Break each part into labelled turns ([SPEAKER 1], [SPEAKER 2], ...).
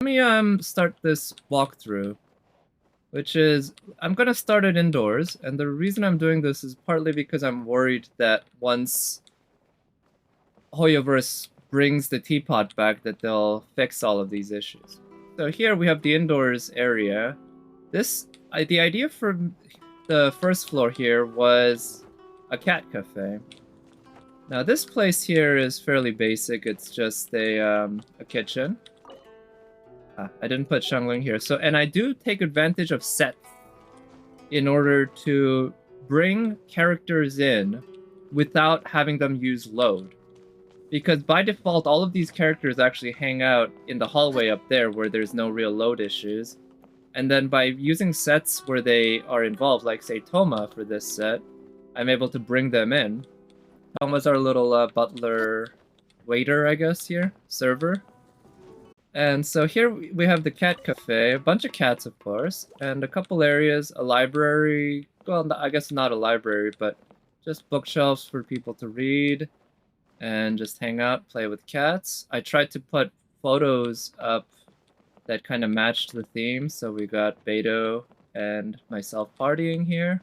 [SPEAKER 1] me start this walkthrough, which is I'm gonna start it indoors, and the reason I'm doing this is partly because I'm worried that once Hoyoverse brings the teapot back, that they'll fix all of these issues. So here we have the indoors area. The idea for the first floor here was a cat cafe. Now this place here is fairly basic. It's just a kitchen. I didn't put Shangling here. And I do take advantage of sets in order to bring characters in without having them use load. Because by default, all of these characters actually hang out in the hallway up there where there's no real load issues. And then by using sets where they are involved, like say Toma for this set, I'm able to bring them in. Toma's our little butler waiter, I guess, here, server. And so here we have the cat cafe, a bunch of cats, of course, and a couple areas, a library, well, I guess not a library, but just bookshelves for people to read and just hang out, play with cats. I tried to put photos up that kind of matched the theme, so we got Beto and myself partying here.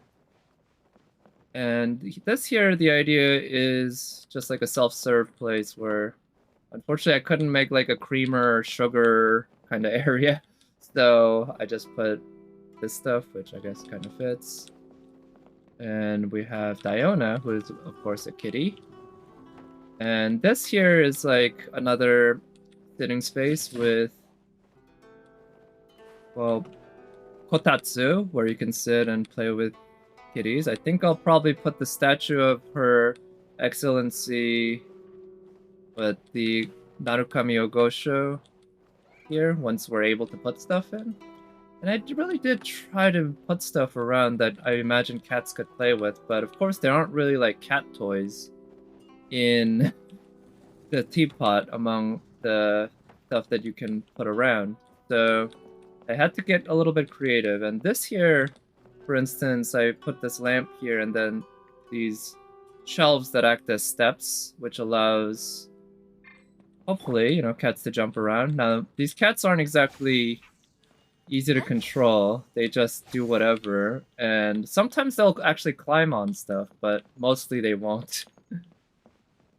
[SPEAKER 1] And this here, the idea is just like a self-serve place where unfortunately I couldn't make like a creamer or sugar kind of area. So I just put this stuff, which I guess kind of fits. And we have Diona, who is of course a kitty. And this here is like another sitting space with, well, kotatsu, where you can sit and play with kitties. I think I'll probably put the statue of Her Excellency with the Narukami Ogosho here once we're able to put stuff in. And I really did try to put stuff around that I imagine cats could play with, but of course there aren't really like cat toys in the teapot among the stuff that you can put around. So I had to get a little bit creative, and this here, for instance, I put this lamp here and then these shelves that act as steps, which allows, hopefully, cats to jump around. Now, these cats aren't exactly easy to control. They just do whatever, and sometimes they'll actually climb on stuff, but mostly they won't.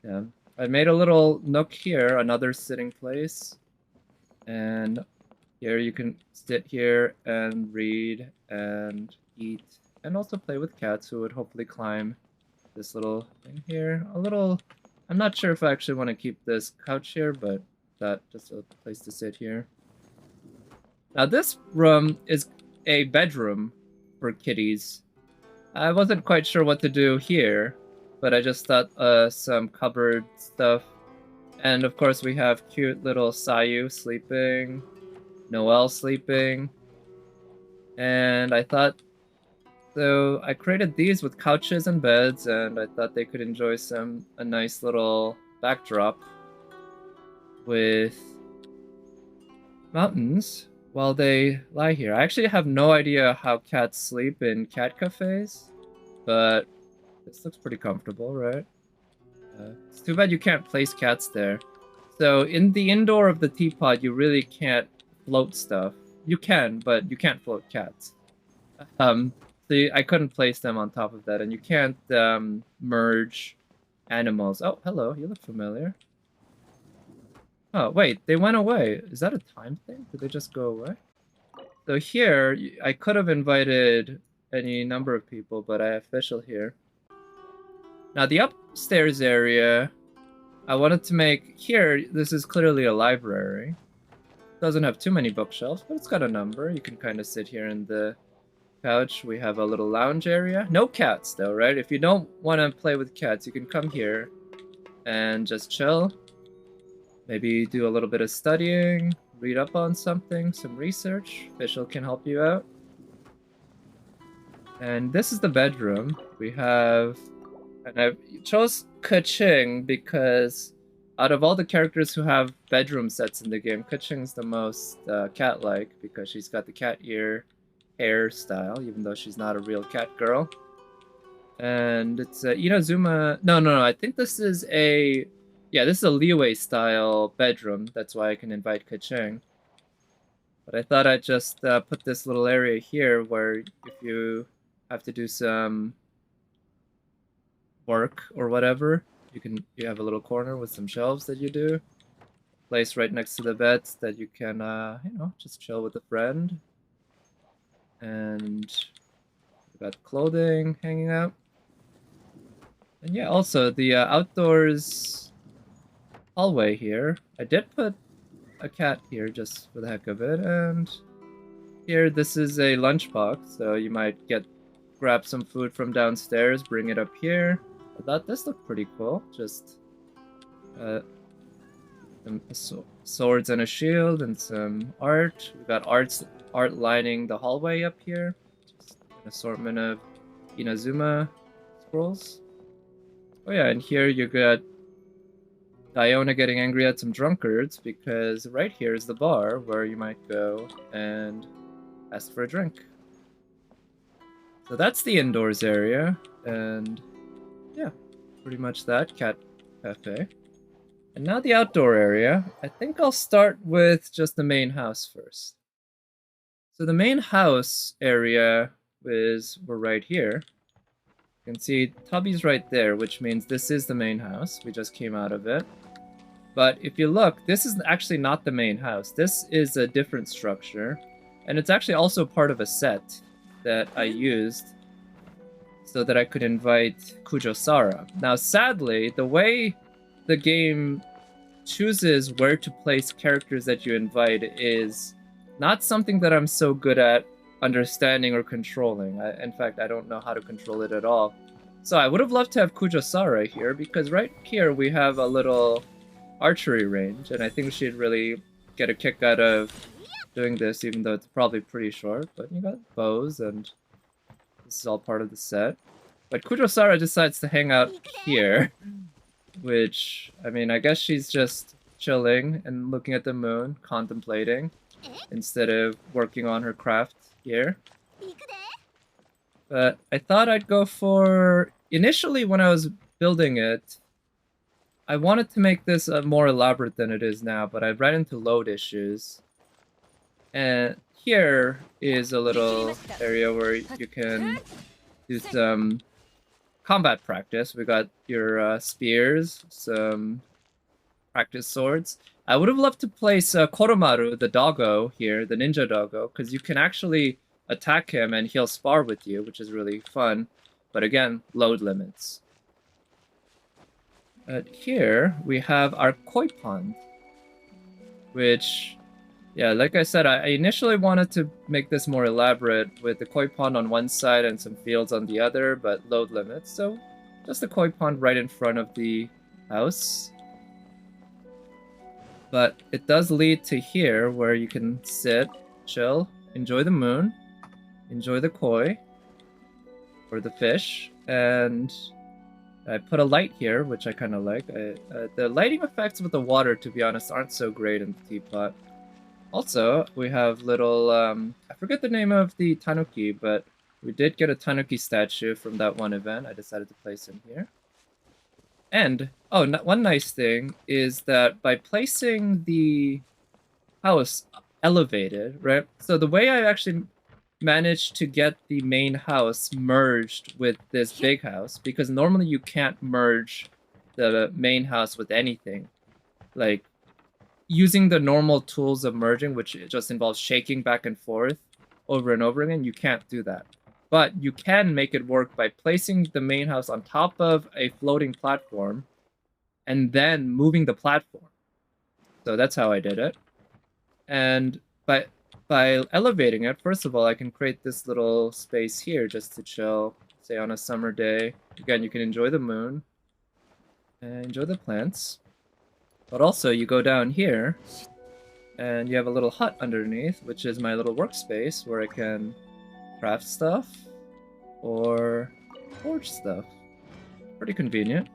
[SPEAKER 1] Yeah. I made a little nook here, another sitting place, and here you can sit here and read and eat and also play with cats who would hopefully climb this little thing here. I'm not sure if I actually want to keep this couch here, but that's just a place to sit here. Now this room is a bedroom for kitties. I wasn't quite sure what to do here, but I just thought some cupboard stuff. And of course we have cute little Sayu sleeping, Noelle sleeping, and I thought, so I created these with couches and beds, and I thought they could enjoy a nice little backdrop with mountains while they lie here. I actually have no idea how cats sleep in cat cafes, but this looks pretty comfortable, right? It's too bad you can't place cats there. So in the indoor of the teapot, you really can't float stuff. You can, but you can't float cats. So I couldn't place them on top of that, and you can't merge animals. Oh, hello, you look familiar. Oh, wait, they went away. Is that a time thing? Did they just go away? So here, I could have invited any number of people, but I have official here. Now the upstairs area, I wanted to make here, this is clearly a library. Doesn't have too many bookshelves, but it's got a number. You can kind of sit here in the couch. We have a little lounge area. No cats though, right? If you don't want to play with cats, you can come here and just chill. Maybe do a little bit of studying, read up on something, some research. Official can help you out. And this is the bedroom. We have, and I chose Kaching because out of all the characters who have bedroom sets in the game, Kaching's the most cat-like because she's got the cat ear hairstyle, even though she's not a real cat girl. And it's a Inazuma. No. I think this is a, yeah, this is a Liyue style bedroom. That's why I can invite Kaching. But I thought I'd just put this little area here where if you have to do some work or whatever, you have a little corner with some shelves that you do. Place right next to the beds that you can, just chill with a friend. And we got clothing hanging out. And yeah, also the outdoors hallway here. I did put a cat here just for the heck of it, and here this is a lunchbox, so you might grab some food from downstairs, bring it up here. I thought this looked pretty cool. Just some swords and a shield and some art. We got art lining the hallway up here. Just an assortment of Inazuma scrolls. Oh yeah, and here you got Diona getting angry at some drunkards because right here is the bar where you might go and ask for a drink. So that's the indoors area, and yeah, pretty much that cat cafe. And now the outdoor area. I think I'll start with just the main house first. So the main house area we're right here. You can see Tubby's right there, which means this is the main house. We just came out of it. But if you look, this is actually not the main house. This is a different structure. And it's actually also part of a set that I used so that I could invite Kujo-Sara. Now, sadly, the way the game chooses where to place characters that you invite is not something that I'm so good at understanding or controlling. In fact, I don't know how to control it at all. So I would have loved to have Kujo-Sara here, because right here we have a little archery range, and I think she'd really get a kick out of doing this, even though it's probably pretty short. But you got bows, and this is all part of the set. But Kujo-Sara decides to hang out here, which, I mean, I guess she's just chilling and looking at the moon, contemplating, instead of working on her craft here. But I thought I'd go for... Initially, when I was building it, I wanted to make this more elaborate than it is now, but I ran into load issues. And here is a little area where you can do some combat practice. We got your spears, some practice swords. I would have loved to place Koromaru, the doggo here, the ninja doggo, because you can actually attack him and he'll spar with you, which is really fun. But again, load limits. Here we have our koi pond, which, yeah, like I said, I initially wanted to make this more elaborate with the koi pond on one side and some fields on the other, but load limits. So just a koi pond right in front of the house. But it does lead to here where you can sit, chill, enjoy the moon, enjoy the koi, or the fish, and I put a light here, which I kind of like. The lighting effects with the water, to be honest, aren't so great in the teapot. Also, we have little, I forget the name of the tanuki, but we did get a tanuki statue from that one event. I decided to place him here. And, oh, one nice thing is that by placing the house elevated, right? So the way I actually managed to get the main house merged with this big house, because normally you can't merge the main house with anything. Like, using the normal tools of merging, which just involves shaking back and forth over and over again, you can't do that. But you can make it work by placing the main house on top of a floating platform and then moving the platform. So that's how I did it. And by elevating it, first of all, I can create this little space here just to chill, say on a summer day. Again, you can enjoy the moon and enjoy the plants. But also, you go down here, and you have a little hut underneath, which is my little workspace where I can craft stuff or forge stuff. Pretty convenient.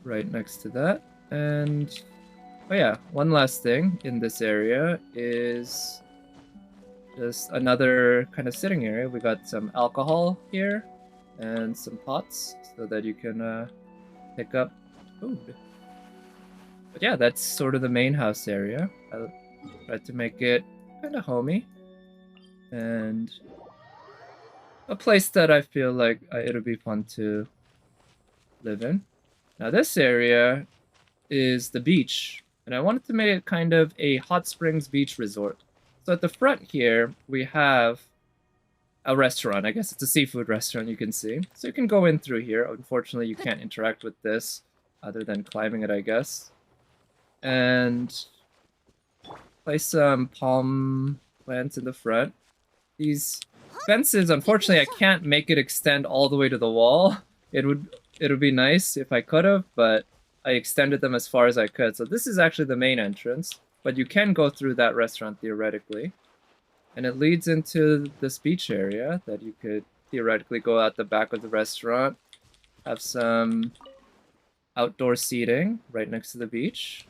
[SPEAKER 1] Right next to that. And, oh yeah, one last thing in this area is just another kind of sitting area. We got some alcohol here and some pots so that you can pick up food. But yeah, that's sort of the main house area. Tried to make it kind of homey. And a place that I feel like it'll be fun to live in. Now this area is the beach, and I wanted to make it kind of a hot springs beach resort. So at the front here, we have a restaurant. I guess it's a seafood restaurant, you can see. So you can go in through here. Unfortunately, you can't interact with this other than climbing it, I guess. And place some palm plants in the front. These fences, unfortunately, I can't make it extend all the way to the wall. It would be nice if I could have, but I extended them as far as I could. So this is actually the main entrance, but you can go through that restaurant theoretically. And it leads into this beach area that you could theoretically go out the back of the restaurant, have some outdoor seating right next to the beach.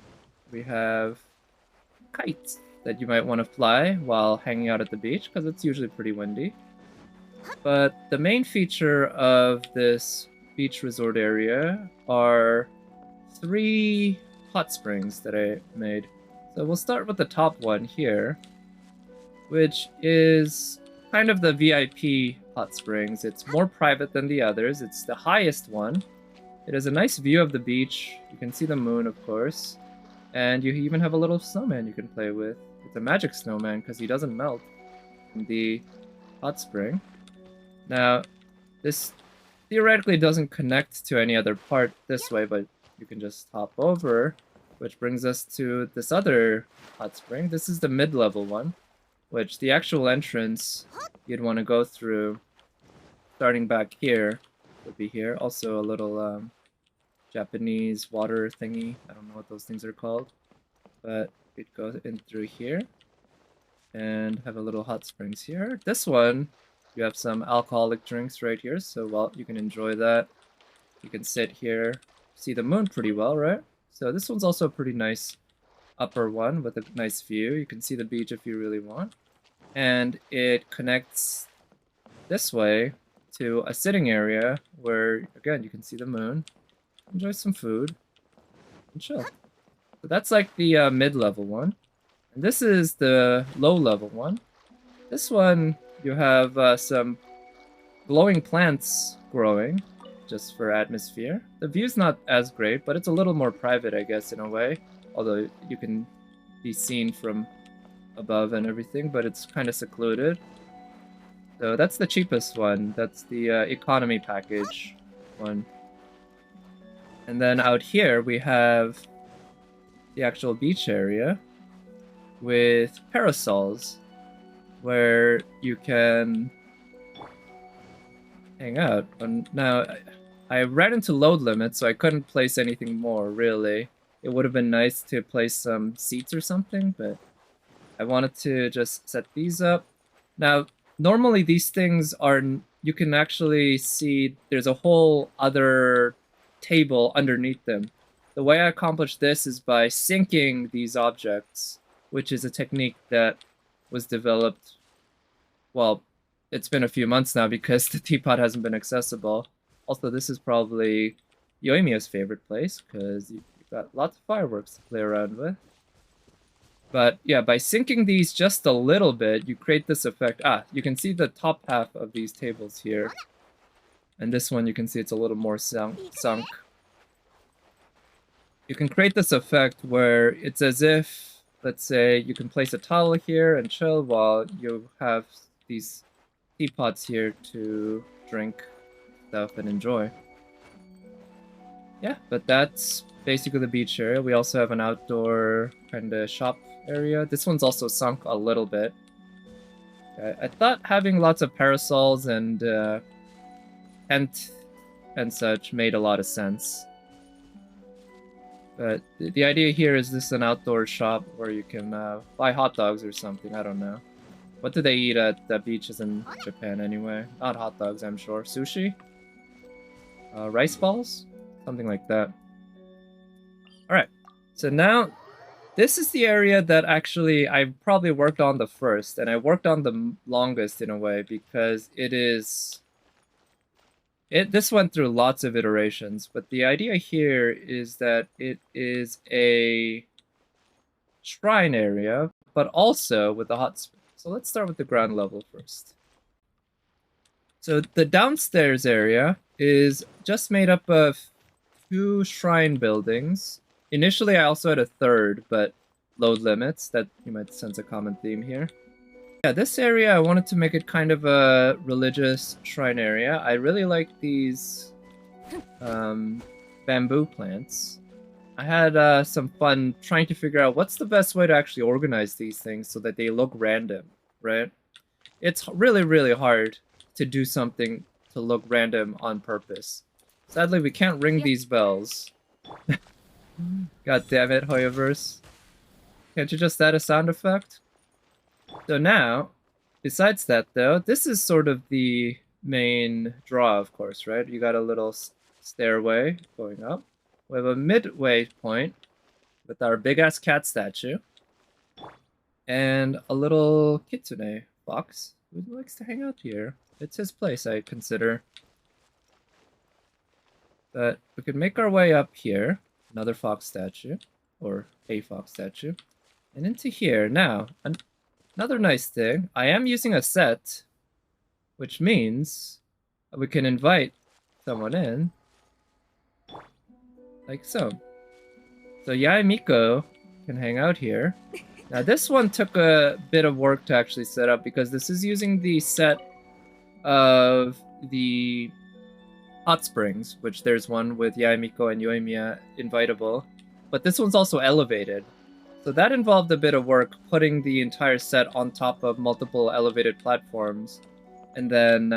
[SPEAKER 1] We have kites that you might want to fly while hanging out at the beach because it's usually pretty windy. But the main feature of this beach resort area are 3 hot springs that I made. So we'll start with the top one here, which is kind of the VIP hot springs. It's more private than the others. It's the highest one. It has a nice view of the beach. You can see the moon, of course. And you even have a little snowman you can play with. It's a magic snowman because he doesn't melt in the hot spring. Now, this theoretically doesn't connect to any other part this way, but you can just hop over, which brings us to this other hot spring. This is the mid-level one, which the actual entrance you'd want to go through, starting back here, would be here. Also a little Japanese water thingy. I don't know what those things are called, but we'd go in through here and have a little hot springs here. This one, you have some alcoholic drinks right here, so well, you can enjoy that. You can sit here, see the moon pretty well, right? So this one's also a pretty nice upper one with a nice view. You can see the beach if you really want. And it connects this way to a sitting area where, again, you can see the moon, enjoy some food, and chill. So that's like the mid-level one. And this is the low-level one. This one, you have some glowing plants growing, just for atmosphere. The view's not as great, but it's a little more private, I guess, in a way. Although you can be seen from above and everything, but it's kind of secluded. So that's the cheapest one. That's the economy package one. And then out here we have the actual beach area with parasols where you can hang out. And now I ran into load limit, so I couldn't place anything more, really. It would have been nice to place some seats or something, but I wanted to just set these up. Now, normally these things are, you can actually see there's a whole other table underneath them. The way I accomplished this is by sinking these objects, which is a technique that was developed, well, it's been a few months now because the teapot hasn't been accessible. Also, this is probably Yoimiya's favorite place because you've got lots of fireworks to play around with. But yeah, by sinking these just a little bit, you create this effect. You can see the top half of these tables here. And this one, you can see it's a little more sunk. You can create this effect where it's as if, let's say, you can place a towel here and chill while you have these teapots here to drink stuff and enjoy. Yeah, but that's basically the beach area. We also have an outdoor kind of shop area. This one's also sunk a little bit. I thought having lots of parasols and tent and such made a lot of sense. But the idea here is this is an outdoor shop where you can buy hot dogs or something. I don't know. What do they eat at the beaches in Japan anyway? Not hot dogs, I'm sure. Sushi? Rice balls? Something like that. Alright, so now this is the area that actually I probably worked on the first, and I worked on the longest in a way because this went through lots of iterations, but the idea here is that it is a shrine area, but also with the hot spring. So let's start with the ground level first. So the downstairs area is just made up of 2 shrine buildings. Initially, I also had a third, but load limits, that you might sense a common theme here. Yeah, this area, I wanted to make it kind of a religious shrine area. I really like these bamboo plants. I had some fun trying to figure out what's the best way to actually organize these things so that they look random, right? It's really, really hard to do something to look random on purpose. Sadly, we can't ring these bells. God damn it, Hoyoverse. Can't you just add a sound effect? So now, besides that though, this is sort of the main draw, of course, right? You got a little stairway going up. We have a midway point with our big-ass cat statue. And a little kitsune fox who likes to hang out here. It's his place, I consider. But we could make our way up here. Another fox statue. Or a fox statue. And into here. Now, another nice thing. I am using a set. Which means we can invite someone in. Like so. So Yae Miko can hang out here. Now this one took a bit of work to actually set up because this is using the set of the hot springs, which there's one with Yae Miko and Yoimiya invitable. But this one's also elevated. So that involved a bit of work putting the entire set on top of multiple elevated platforms. And then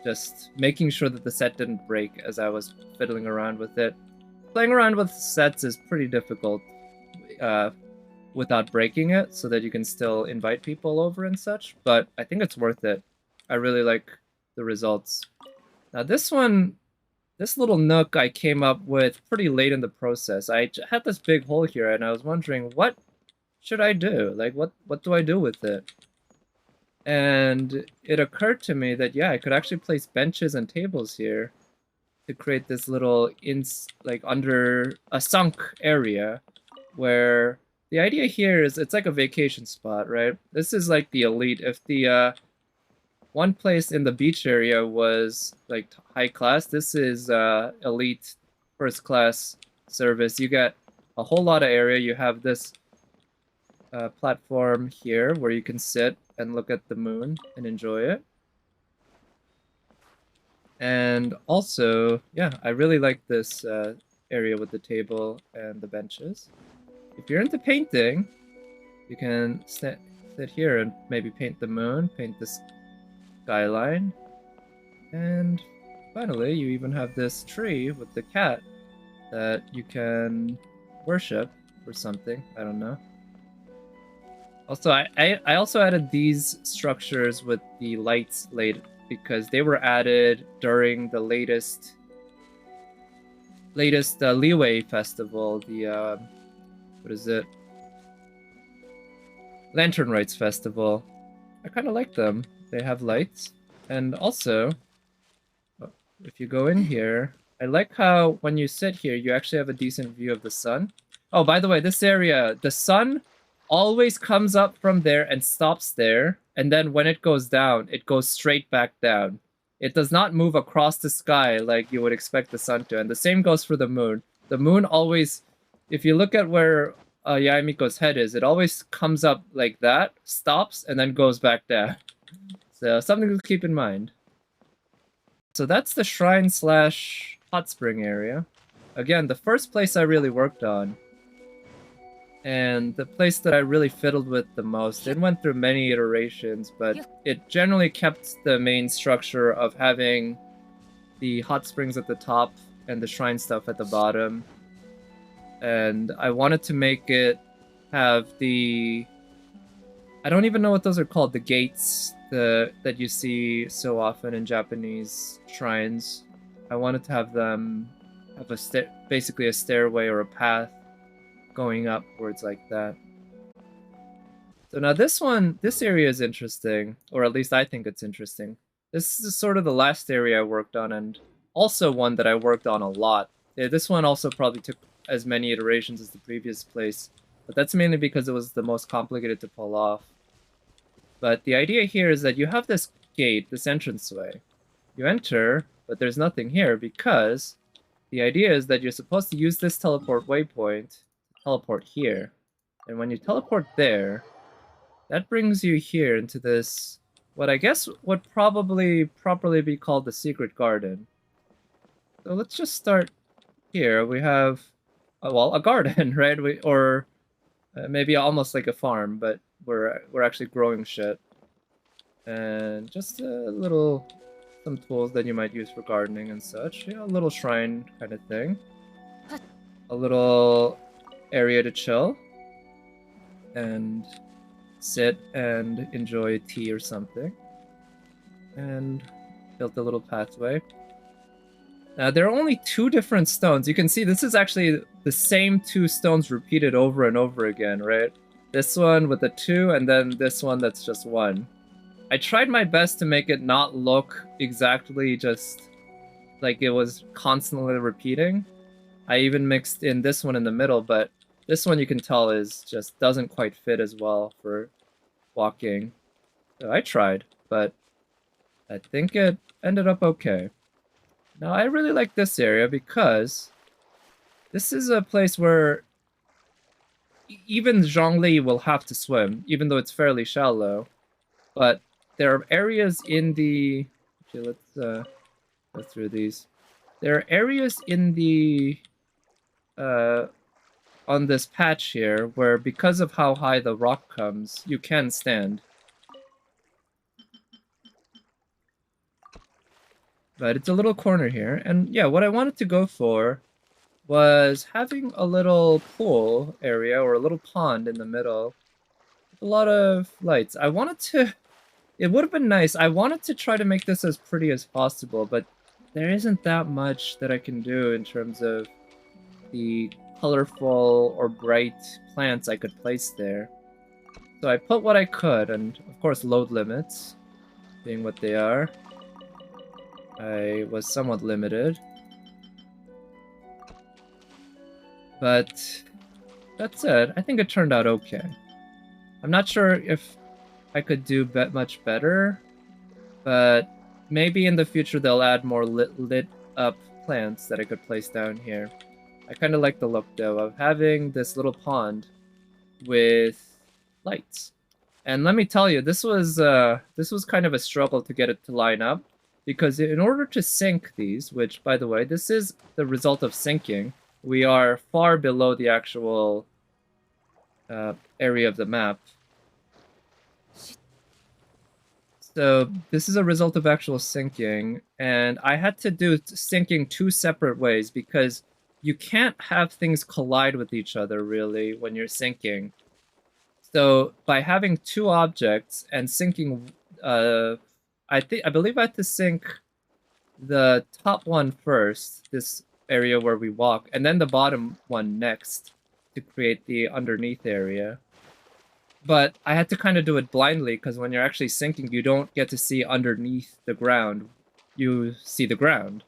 [SPEAKER 1] just making sure that the set didn't break as I was fiddling around with it. Playing around with sets is pretty difficult without breaking it, so that you can still invite people over and such, but I think it's worth it. I really like the results. Now this one, this little nook I came up with pretty late in the process. I had this big hole here and I was wondering, what should I do? Like, what do I do with it? And it occurred to me that, yeah, I could actually place benches and tables here to create this little like under a sunk area where the idea here is it's like a vacation spot, right? This is like the elite. If the one place in the beach area was like high class, this is elite first class service. You get a whole lot of area. You have this platform here where you can sit and look at the moon and enjoy it. And also, yeah, I really like this area with the table and the benches. If you're into painting, you can sit here and maybe paint the moon, paint the skyline. And finally, you even have this tree with the cat that you can worship or something. I don't know. Also, I also added these structures with the lights late because they were added during the latest Leeway festival, the what is it? Lantern Rites Festival. I kind of like them. They have lights. And also, if you go in here, I like how when you sit here, you actually have a decent view of the sun. Oh, by the way, this area, the sun always comes up from there and stops there. And then when it goes down, it goes straight back down. It does not move across the sky like you would expect the sun to. And the same goes for the moon. The moon always, if you look at where Yae Miko's head is, it always comes up like that, stops, and then goes back down. So something to keep in mind. So that's the shrine / hot spring area. Again, the first place I really worked on. And the place that I really fiddled with the most. It went through many iterations, but it generally kept the main structure of having the hot springs at the top and the shrine stuff at the bottom. And I wanted to make it have the... I don't even know what those are called. The gates that you see so often in Japanese shrines. I wanted to have them have basically a stairway or a path going upwards like that. So now this area is interesting, or at least I think it's interesting. This is sort of the last area I worked on, and also one that I worked on a lot. This one also probably took as many iterations as the previous place. But that's mainly because it was the most complicated to pull off. But the idea here is that you have this gate, this entranceway. You enter, but there's nothing here because the idea is that you're supposed to use this teleport waypoint to teleport here. And when you teleport there, that brings you here into this, what I guess would probably properly be called the secret garden. So let's just start here. We have, well, a garden, right? Or maybe almost like a farm, but we're actually growing shit. And just some tools that you might use for gardening and such. Yeah, a little shrine kind of thing. A little area to chill and sit and enjoy tea or something. And built a little pathway. Now, there are only 2 different stones. You can see this is actually the same 2 stones repeated over and over again, right? This one with a 2, and then this one that's just 1. I tried my best to make it not look exactly just like it was constantly repeating. I even mixed in this one in the middle, but this one you can tell is just doesn't quite fit as well for walking. So I tried, but I think it ended up okay. Now, I really like this area because this is a place where even Zhongli will have to swim, even though it's fairly shallow. But there are areas in the... Actually, let's go through these. There are areas in the... on this patch here where, because of how high the rock comes, you can stand. But it's a little corner here. And yeah, what I wanted to go for was having a little pool area or a little pond in the middle. A lot of lights. I wanted to... It would have been nice. I wanted to try to make this as pretty as possible, but there isn't that much that I can do in terms of the colorful or bright plants I could place there. So I put what I could, and of course load limits, being what they are. I was somewhat limited. But that said, I think it turned out okay. I'm not sure if I could do much better, but maybe in the future they'll add more lit up plants that I could place down here. I kind of like the look though of having this little pond with lights. And let me tell you, this was kind of a struggle to get it to line up, because in order to sync these, which by the way, this is the result of syncing, we are far below the actual area of the map. So this is a result of actual syncing, and I had to do syncing 2 separate ways because you can't have things collide with each other really when you're syncing. So by having 2 objects and syncing, I believe I had to sync the top one first, this area where we walk, and then the bottom one next to create the underneath area. But I had to kind of do it blindly because when you're actually syncing, you don't get to see underneath the ground. You see the ground.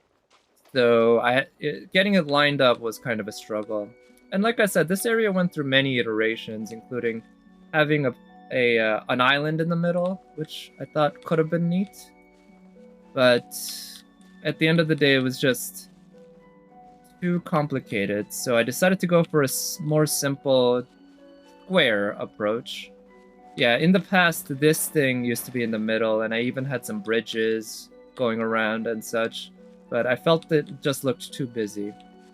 [SPEAKER 1] So getting it lined up was kind of a struggle. And like I said, this area went through many iterations, including having an island in the middle, which I thought could have been neat. But at the end of the day, it was just too complicated. So I decided to go for a more simple square approach. Yeah, in the past, this thing used to be in the middle, and I even had some bridges going around and such, but I felt it just looked too busy.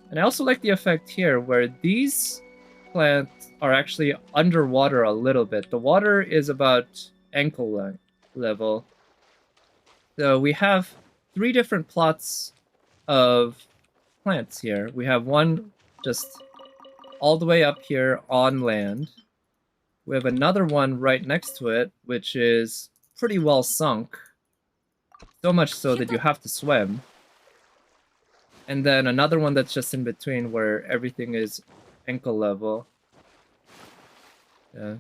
[SPEAKER 1] And I also like the effect here, where these plants are actually underwater a little bit. The water is about ankle level. So we have 3 different plots of plants here. We have one just all the way up here on land. We have another one right next to it, which is pretty well sunk. So much so that you have to swim. And then another one that's just in between where everything is ankle level. Yeah.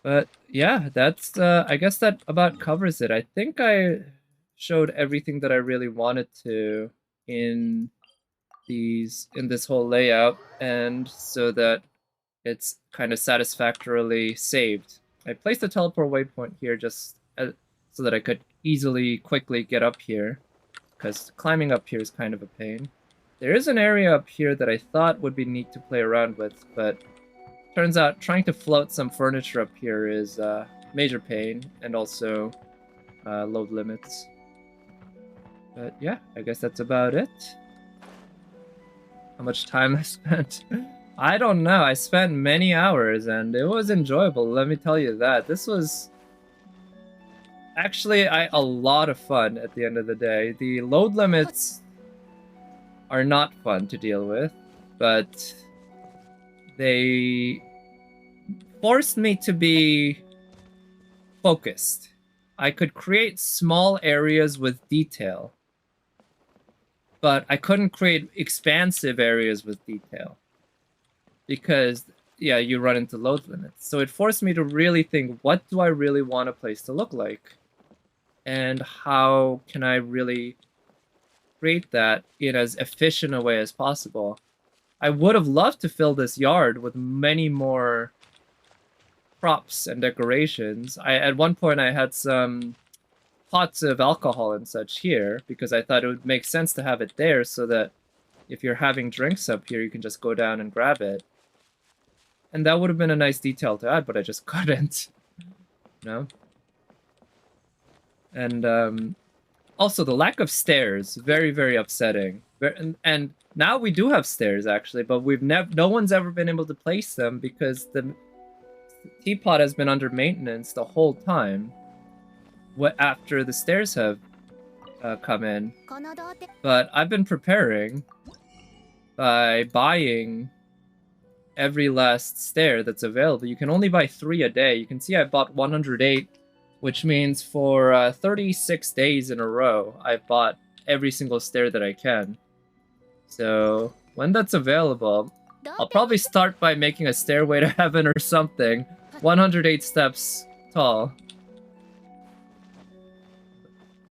[SPEAKER 1] But yeah, that's I guess that about covers it. I think I showed everything that I really wanted to in these in this whole layout, and so that it's kind of satisfactorily saved. I placed a teleport waypoint here just so that I could easily, quickly get up here, because climbing up here is kind of a pain. There is an area up here that I thought would be neat to play around with, but turns out trying to float some furniture up here is a major pain, and also load limits. But yeah, I guess that's about it. How much time I spent? I don't know. I spent many hours, and it was enjoyable, let me tell you that. This was actually a lot of fun at the end of the day. The load limits are not fun to deal with, but they forced me to be focused. I could create small areas with detail, but I couldn't create expansive areas with detail because, yeah, you run into load limits. So it forced me to really think, what do I really want a place to look like? And how can I really create that in as efficient a way as possible? I would have loved to fill this yard with many more props and decorations. At one point I had some pots of alcohol and such here because I thought it would make sense to have it there so that if you're having drinks up here, you can just go down and grab it. And that would have been a nice detail to add, but I just couldn't. No? And also the lack of stairs, very, very upsetting. And now we do have stairs actually, but no one's ever been able to place them because the teapot has been under maintenance the whole time. After the stairs have come in. But I've been preparing by buying every last stair that's available. You can only buy 3 a day. You can see I bought 108, which means for 36 days in a row, I've bought every single stair that I can. So when that's available, I'll probably start by making a stairway to heaven or something. 108 steps tall.